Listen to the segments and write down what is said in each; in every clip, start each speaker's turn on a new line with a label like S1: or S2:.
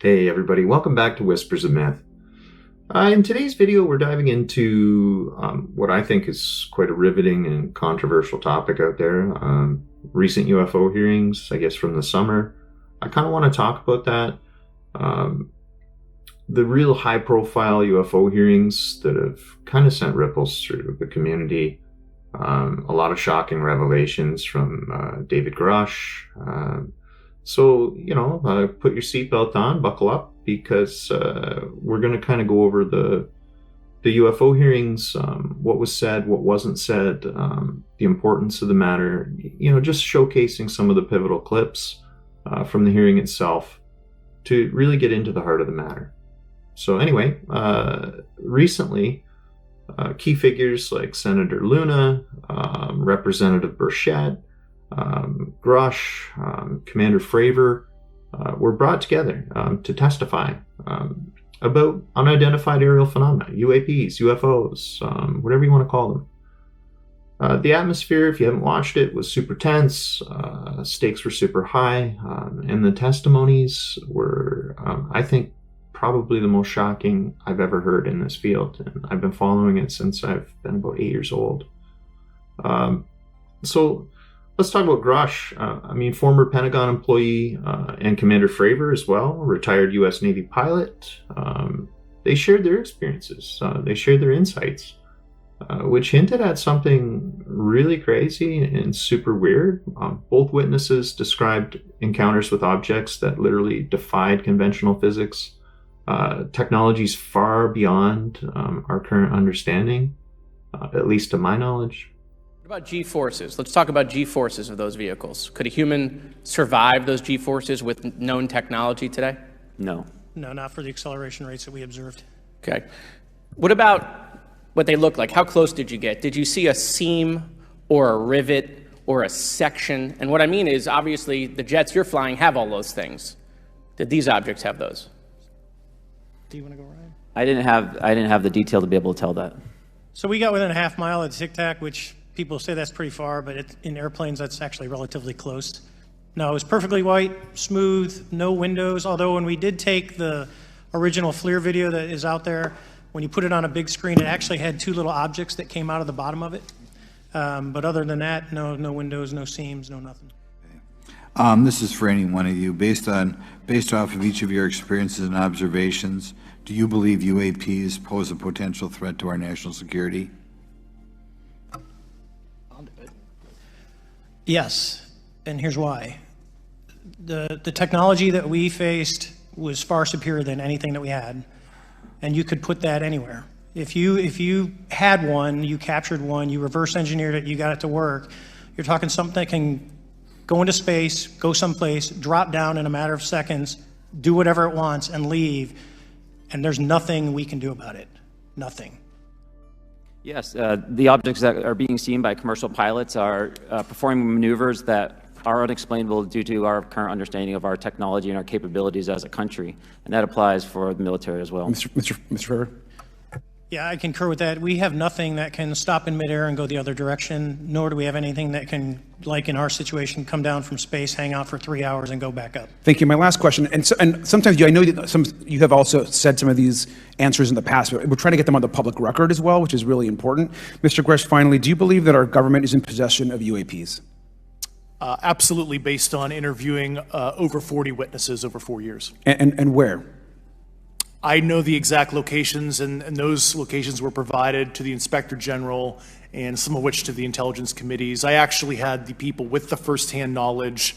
S1: Hey everybody, welcome back to Whispers of Myth. In today's video, we're diving into what I think is quite a riveting and controversial topic out there. Recent UFO hearings, I guess from the summer. I kind of want to talk about that. The real high-profile UFO hearings that have kind of sent ripples through the community. A lot of shocking revelations from David Grush. So, put your seatbelt on, buckle up, because we're going to kind of go over the UFO hearings, what was said, what wasn't said, the importance of the matter, just showcasing some of the pivotal clips from the hearing itself to really get into the heart of the matter. So anyway, recently, key figures like Senator Luna, Representative Burchett, Grush, Commander Fravor were brought together to testify about unidentified aerial phenomena, UAPs, UFOs, whatever you want to call them. The atmosphere, if you haven't watched it, was super tense. Stakes were super high, and the testimonies were, I think, probably the most shocking I've ever heard in this field. And I've been following it since I've been about 8 years old. So let's talk about Grush. Former Pentagon employee and Commander Fravor as well, retired U.S. Navy pilot. They shared their experiences. They shared their insights, which hinted at something really crazy and super weird. Both witnesses described encounters with objects that literally defied conventional physics, technologies far beyond our current understanding, at least to my knowledge.
S2: What about G-forces? Let's talk about G-forces of those vehicles. Could a human survive those G-forces with known technology today?
S3: No.
S4: No, not for the acceleration rates that we observed.
S2: Okay. What about what they look like? How close did you get? Did you see a seam or a rivet or a section? And what I mean is, obviously, the jets you're flying have all those things. Did these objects have those?
S4: Do you want to go, Ryan?
S3: I didn't have the detail to be able to tell that.
S4: So we got within a half mile of Tic Tac, which people say that's pretty far, but in airplanes, that's actually relatively close. No, it was perfectly white, smooth, no windows, although when we did take the original FLIR video that is out there, when you put it on a big screen, it actually had two little objects that came out of the bottom of it. But other than that, no windows, no seams, no nothing.
S5: This is for any one of you. Based off of each of your experiences and observations, do you believe UAPs pose a potential threat to our national security?
S4: Yes, and here's why. The technology that we faced was far superior than anything that we had, and you could put that anywhere. If you had one, you captured one, you reverse engineered it, you got it to work, you're talking something that can go into space, go someplace, drop down in a matter of seconds, do whatever it wants, and leave, and there's nothing we can do about it. Nothing.
S3: Yes, the objects that are being seen by commercial pilots are performing maneuvers that are unexplainable due to our current understanding of our technology and our capabilities as a country, and that applies for the military as well.
S6: Mr. Ferrer?
S4: Yeah, I concur with that. We have nothing that can stop in midair and go the other direction, nor do we have anything that can, like in our situation, come down from space, hang out for 3 hours, and go back up.
S6: Thank you. My last question, and sometimes I know that you have also said some of these answers in the past, but we're trying to get them on the public record as well, which is really important. Mr. Grush, finally, do you believe that our government is in possession of UAPs?
S7: Absolutely, based on interviewing over 40 witnesses over 4 years.
S6: And where?
S7: I know the exact locations, and those locations were provided to the Inspector General, and some of which to the intelligence committees. I actually had the people with the firsthand knowledge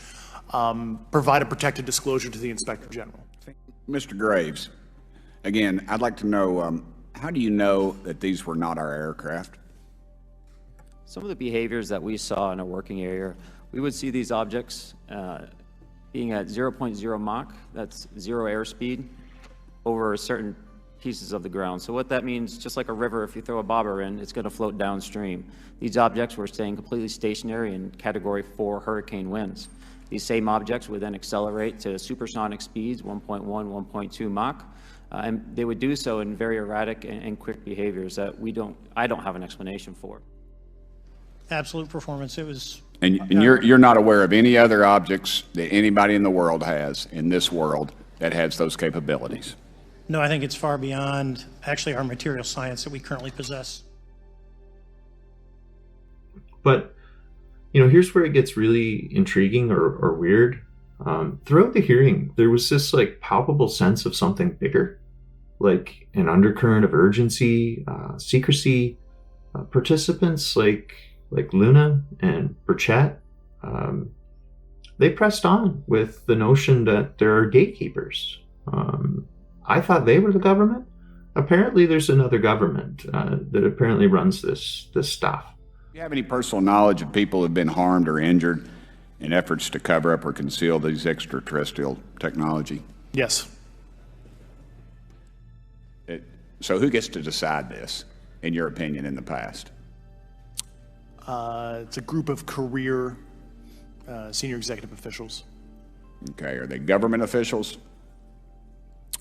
S7: provide a protected disclosure to the Inspector General.
S8: Mr. Graves, again, I'd like to know, how do you know that these were not our aircraft?
S3: Some of the behaviors that we saw in a working area, we would see these objects being at 0.0 Mach, that's zero airspeed, over certain pieces of the ground. So what that means, just like a river, if you throw a bobber in, it's going to float downstream. These objects were staying completely stationary in Category 4 hurricane winds. These same objects would then accelerate to supersonic speeds, 1.1, 1.2 Mach, and they would do so in very erratic and quick behaviors that I don't have an explanation for.
S4: Absolute performance. It was.
S8: And you're not aware of any other objects that anybody in the world has, in this world, that has those capabilities?
S4: No, I think it's far beyond actually our material science that we currently possess.
S1: But, here's where it gets really intriguing or weird. Throughout the hearing, there was this like palpable sense of something bigger, like an undercurrent of urgency, secrecy. Participants like Luna and Burchett, they pressed on with the notion that there are gatekeepers. I thought they were the government. Apparently, there's another government that apparently runs this stuff.
S8: Do you have any personal knowledge of people who have been harmed or injured in efforts to cover up or conceal these extraterrestrial technology?
S7: Yes.
S8: So who gets to decide this, in your opinion, in the past?
S7: It's a group of career senior executive officials.
S8: Okay, are they government officials?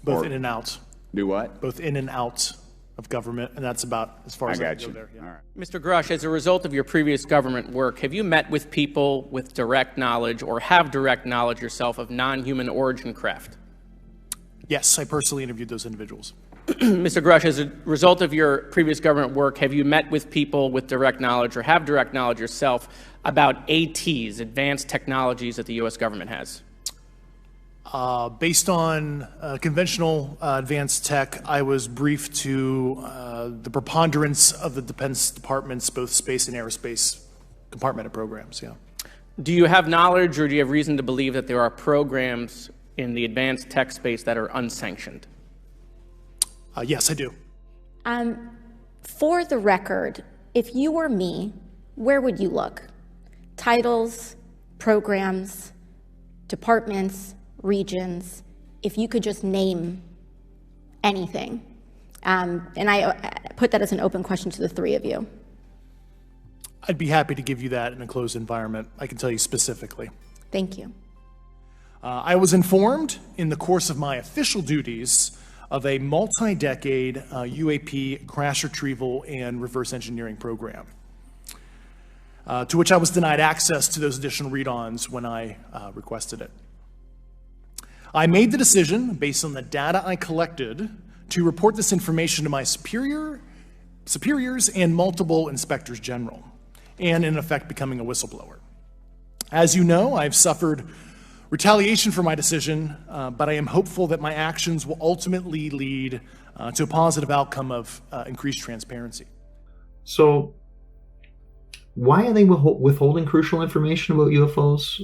S7: Both
S8: Or-
S7: in and out.
S8: Do what?
S7: Both in and out of government, and that's about as far
S8: I
S7: as I
S8: got
S7: can
S8: you.
S7: go there. Yeah.
S8: All right.
S2: Mr. Grush, as a result of your previous government work, have you met with people with direct knowledge or have direct knowledge yourself of non-human origin craft?
S7: Yes, I personally interviewed those individuals.
S2: Mr. Grush, as a result of your previous government work, have you met with people with direct knowledge or have direct knowledge yourself about ATs, advanced technologies that the U.S. government has?
S7: Based on conventional advanced tech, I was briefed to the preponderance of the Defense Department's both space and aerospace compartmented programs, yeah.
S2: Do you have knowledge or do you have reason to believe that there are programs in the advanced tech space that are unsanctioned?
S7: Yes, I do.
S9: For the record, if you were me, where would you look? Titles, programs, departments, regions, if you could just name anything. And I put that as an open question to the three of you.
S7: I'd be happy to give you that in a closed environment. I can tell you specifically.
S9: Thank you.
S7: I was informed in the course of my official duties of a multi-decade UAP crash retrieval and reverse engineering program, to which I was denied access to those additional read-ons when I requested it. I made the decision, based on the data I collected, to report this information to my superiors and multiple inspectors general, and in effect becoming a whistleblower. As you know, I've suffered retaliation for my decision, but I am hopeful that my actions will ultimately lead to a positive outcome of increased transparency.
S1: So, why are they withholding crucial information about UFOs?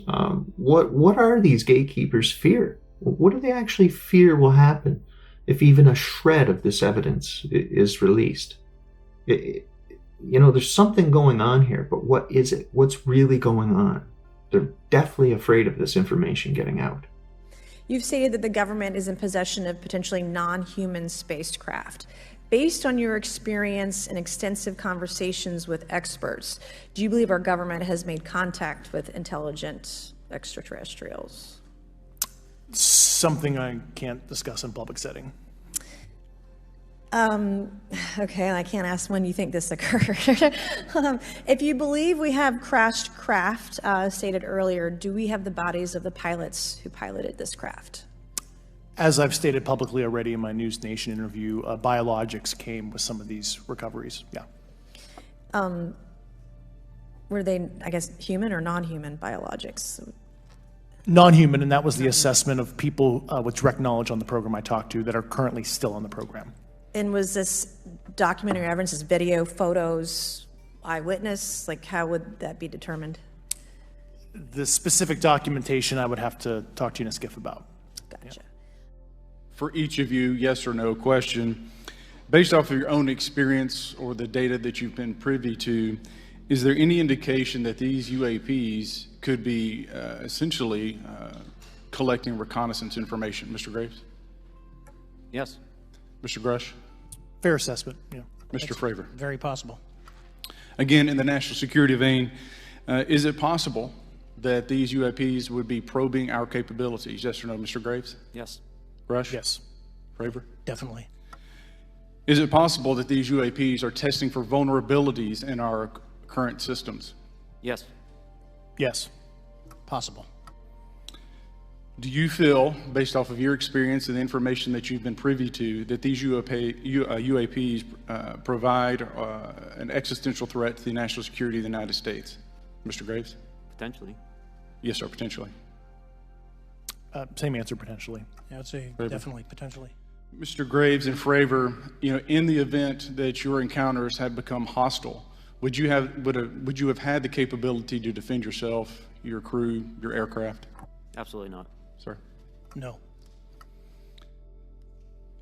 S1: What are these gatekeepers' fear? What do they actually fear will happen if even a shred of this evidence is released? There's something going on here, but what is it? What's really going on? They're deathly afraid of this information getting out.
S10: You've stated that the government is in possession of potentially non-human spacecraft. Based on your experience and extensive conversations with experts, do you believe our government has made contact with intelligent extraterrestrials?
S7: Something I can't discuss in public setting.
S10: Okay, I can't ask when you think this occurred. If you believe we have crashed craft, stated earlier, do we have the bodies of the pilots who piloted this craft?
S7: As I've stated publicly already in my News Nation interview, biologics came with some of these recoveries, yeah.
S10: Were they, I guess, human or non-human biologics?
S7: Non-human, and that was the assessment of people with direct knowledge on the program I talked to that are currently still on the program.
S10: And was this documentary evidence, this video, photos, eyewitness? Like, how would that be determined?
S7: The specific documentation I would have to talk to you in a skiff about.
S10: Gotcha.
S11: For each of you, yes or no question, based off of your own experience or the data that you've been privy to, is there any indication that these UAPs could be essentially collecting reconnaissance information? Mr. Graves?
S3: Yes.
S11: Mr. Grush?
S7: Fair assessment, yeah.
S11: Mr. Fravor?
S4: Very possible.
S11: Again, in the national security vein, is it possible that these UAPs would be probing our capabilities? Yes or no, Mr. Graves?
S3: Yes.
S11: Grush?
S7: Yes.
S11: Fravor?
S4: Definitely.
S11: Is it possible that these UAPs are testing for vulnerabilities in our current systems?
S3: Yes.
S7: Yes.
S4: Possible.
S11: Do you feel, based off of your experience and the information that you've been privy to, that these UAPs provide an existential threat to the national security of the United States? Mr. Graves?
S3: Potentially.
S11: Yes, sir, potentially.
S7: Same answer, potentially.
S4: Yeah, I would say
S11: Fravor.
S4: definitely, potentially.
S11: Mr. Graves and Fravor, in the event that your encounters had become hostile, would you have had the capability to defend yourself, your crew, your aircraft?
S3: Absolutely not.
S11: Sir?
S4: No.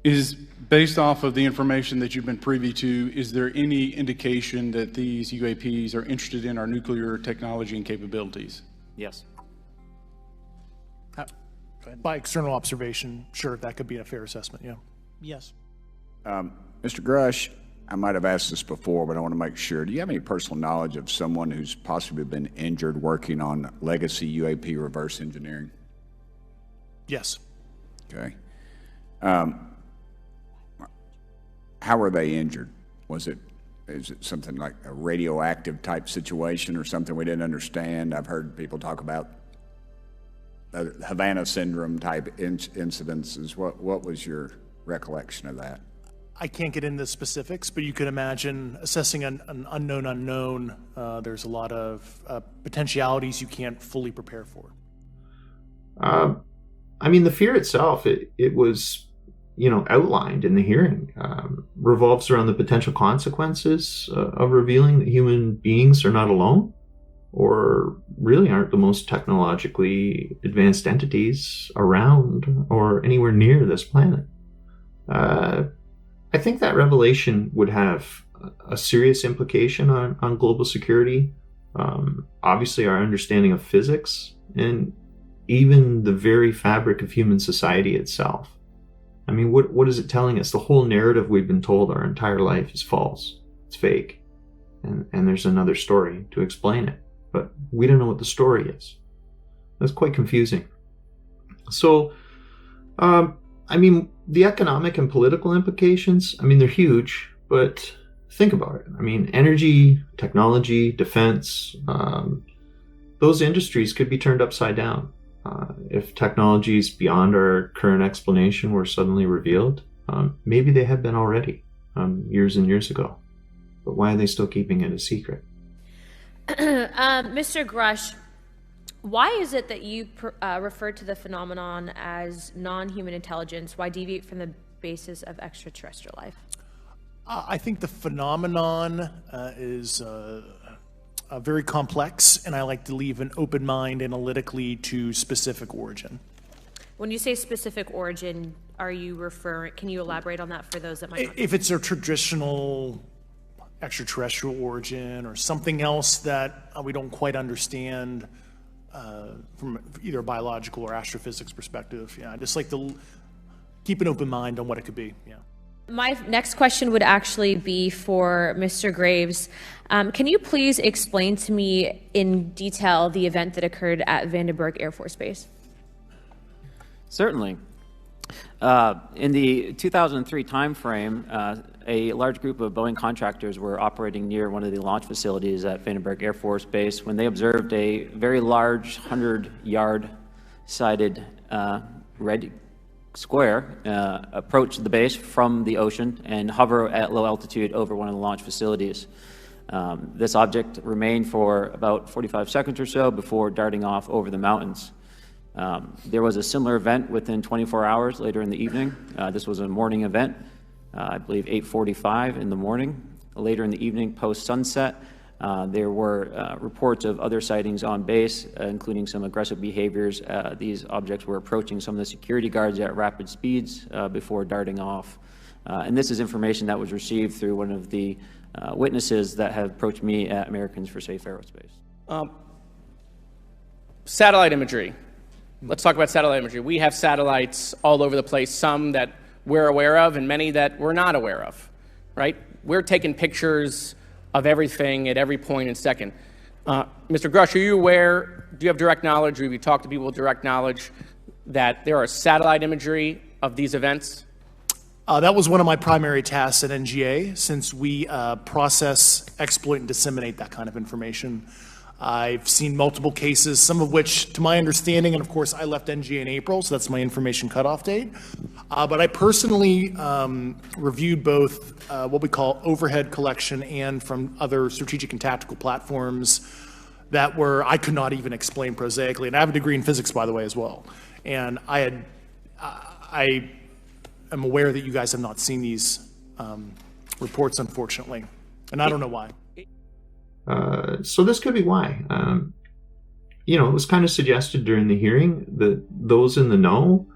S11: Is, based off of the information that you've been privy to, is there any indication that these UAPs are interested in our nuclear technology and capabilities?
S3: Yes.
S7: By external observation, sure, that could be a fair assessment, yeah.
S4: Yes.
S8: Mr. Grush, I might have asked this before, but I want to make sure. Do you have any personal knowledge of someone who's possibly been injured working on legacy UAP reverse engineering?
S7: Yes.
S8: Okay. How were they injured? Is it something like a radioactive type situation or something we didn't understand? I've heard people talk about Havana syndrome type incidences. What was your recollection of that?
S7: I can't get into specifics, but you can imagine assessing an unknown unknown. There's a lot of potentialities you can't fully prepare for.
S1: I mean, the fear itself, it was, outlined in the hearing, revolves around the potential consequences of revealing that human beings are not alone, or really aren't the most technologically advanced entities around or anywhere near this planet. I think that revelation would have a serious implication on global security. Obviously, our understanding of physics and even the very fabric of human society itself. I mean, what is it telling us? The whole narrative we've been told our entire life is false. It's fake. And there's another story to explain it. But we don't know what the story is. That's quite confusing. So, the economic and political implications, they're huge, but think about it. Energy, technology, defense, those industries could be turned upside down. If technologies beyond our current explanation were suddenly revealed, maybe they had been already, years and years ago. But why are they still keeping it a secret?
S12: Mr. Grush, why is it that you refer to the phenomenon as non-human intelligence? Why deviate from the basis of extraterrestrial life?
S7: I think the phenomenon is very complex, and I like to leave an open mind analytically to specific origin.
S12: When you say specific origin, are you referring, can you elaborate on that for those that might not?
S7: If it's a traditional extraterrestrial origin or something else that we don't quite understand from either a biological or astrophysics perspective, I just like to keep an open mind on what it could be,
S12: My next question would actually be for Mr. Graves. Can you please explain to me in detail the event that occurred at Vandenberg Air Force Base?
S3: Certainly. In the 2003 timeframe, a large group of Boeing contractors were operating near one of the launch facilities at Vandenberg Air Force Base when they observed a very large 100-yard sided red square approach the base from the ocean and hover at low altitude over one of the launch facilities. This object remained for about 45 seconds or so before darting off over the mountains. There was a similar event within 24 hours later in the evening. This was a morning event, I believe 8:45 in the morning. Later in the evening, post-sunset, there were reports of other sightings on base, including some aggressive behaviors. These objects were approaching some of the security guards at rapid speeds before darting off. And this is information that was received through one of the witnesses that have approached me at Americans for Safe Aerospace.
S2: Satellite imagery. Let's talk about satellite imagery. We have satellites all over the place, some that we're aware of and many that we're not aware of, right? We're taking pictures of everything at every point and second. Mr. Grush, are you aware, do you have direct knowledge, or have you talked to people with direct knowledge that there are satellite imagery of these events?
S7: That was one of my primary tasks at NGA, since we process, exploit, and disseminate that kind of information. I've seen multiple cases, some of which, to my understanding, and of course I left NGA in April, so that's my information cutoff date. But I personally reviewed both what we call overhead collection and from other strategic and tactical platforms that I could not even explain prosaically. And I have a degree in physics, by the way, as well. And I am aware that you guys have not seen these reports, unfortunately. And I don't know why.
S1: So this could be why. It was kind of suggested during the hearing that those in the know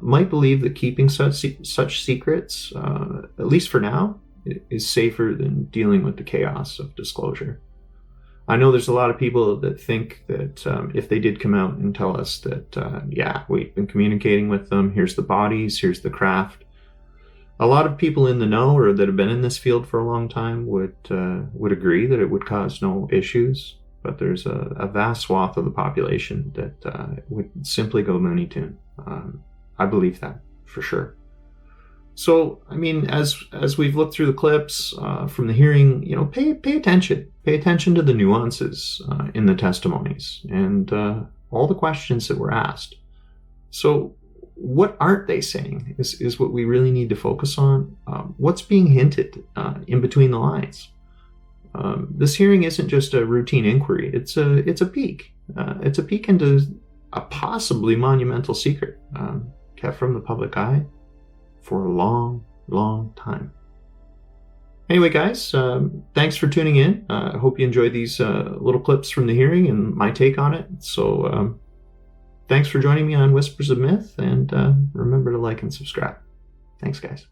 S1: might believe that keeping such secrets, at least for now, is safer than dealing with the chaos of disclosure. I know there's a lot of people that think that if they did come out and tell us that, we've been communicating with them, here's the bodies, here's the craft, a lot of people in the know or that have been in this field for a long time would agree that it would cause no issues, but there's a vast swath of the population that would simply go Looney Tune. I believe that for sure. So, I mean, as we've looked through the clips from the hearing, pay attention. Pay attention to the nuances in the testimonies and all the questions that were asked. So, what aren't they saying is what we really need to focus on. What's being hinted in between the lines? This hearing isn't just a routine inquiry. It's a peek. It's a peek into a possibly monumental secret kept from the public eye for a long, long time. Anyway, guys, thanks for tuning in. I hope you enjoyed these little clips from the hearing and my take on it. So thanks for joining me on Whispers of Myth, and remember to like and subscribe. Thanks, guys.